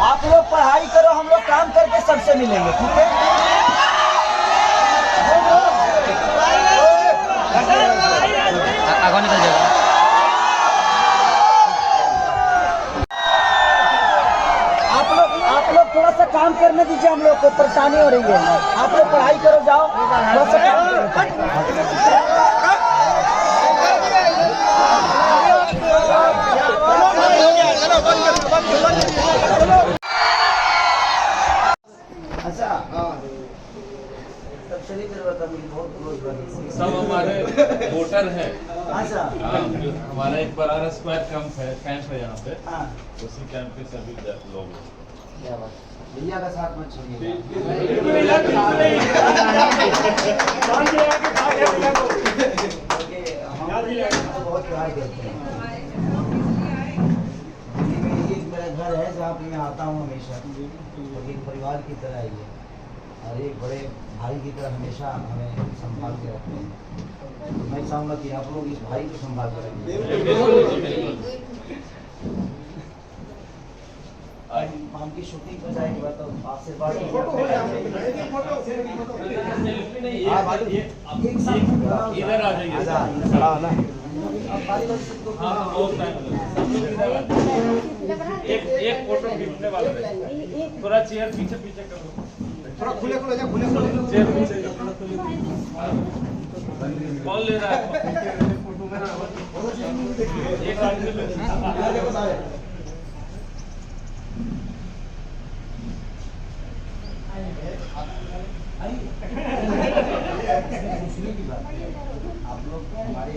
आप लोग पढ़ाई करो, हम लोग काम करके सबसे मिलेंगे, ठीक है? आगे निकल जाएगा। आप लोग थोड़ा सा काम करने दीजिए, हम लोग को परेशानी हो रही है। आप लोग पढ़ाई करो, जाओ थोड़ा सा काम अच्छा सब हमारे वोटर हैं। अच्छा हमारा एक बराबर स्क्वायर कैंप है यहाँ पे। हाँ, उसी कैंप के सभी लोग क्या बात, भैया का साथ मत छोड़िए। हम बहुत प्यार करते हैं। ये मेरा घर है जहाँ पे मैं आता हूँ हमेशा, और एक परिवार की तरह ही है, और एक बड़े भाई की तरह हमेशा हमें संभाल के रखते हैं। तो मैं चाहूँगा कि आप लोग इस भाई को संभाल कर रखेंगे। हम की शूटिंग पर जाएंगे, तो आपसे बात इधर आ जाइए। एक फोटो खींचने वाला है। थोड़ा चेयर पीछे पीछे करो, थोड़ा खुले खुले जा, खुले खुले चेयर पीछे कौन ले रहा है? एक आदमी आप लोग हमारे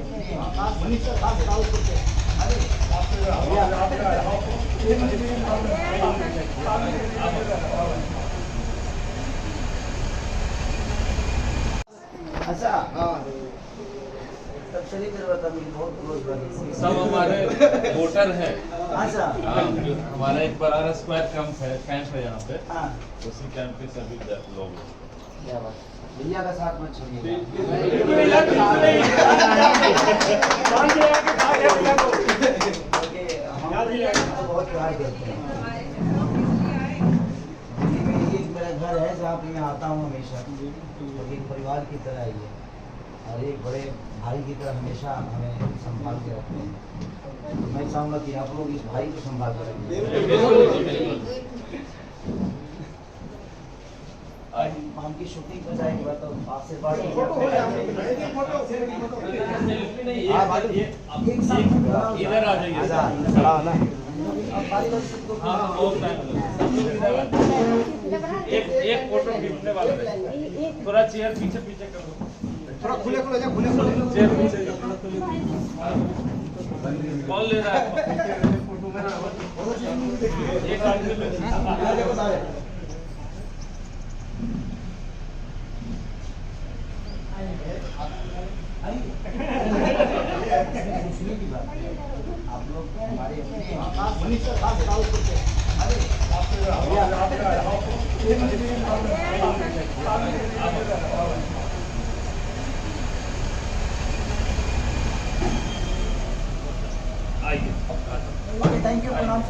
अच्छा तब चलिए फिर बहुत सब हमारे वोटर हैं। अच्छा हमारा एक बराबर स्क्वायर कैंप है यहाँ पे। हाँ, उसी कैंप के सभी लोग क्या बात, भैया का साथ मत छोड़िए। हम बहुत प्यार करते हैं। ये मेरा घर है जहाँ पे मैं आता हूँ हमेशा, और एक परिवार की तरह ही है, और एक बड़े भाई की तरह हमेशा हमें संभाल के रखते हैं। तो मैं चाहूँगा कि आप लोग इस भाई को संभाल कर रखेंगे। हम की शूटिंग पर जाएंगे, तो आपसे बात इधर आ जाइए। एक फोटो खींचने वाला है। थोड़ा चेयर पीछे पीछे करो, थोड़ा खुले खुले जा, खुले खुले चेयर पीछे कौन ले रहा है? एक आदमी आप लोग हमारे आइए। थैंक यू, प्रणाम।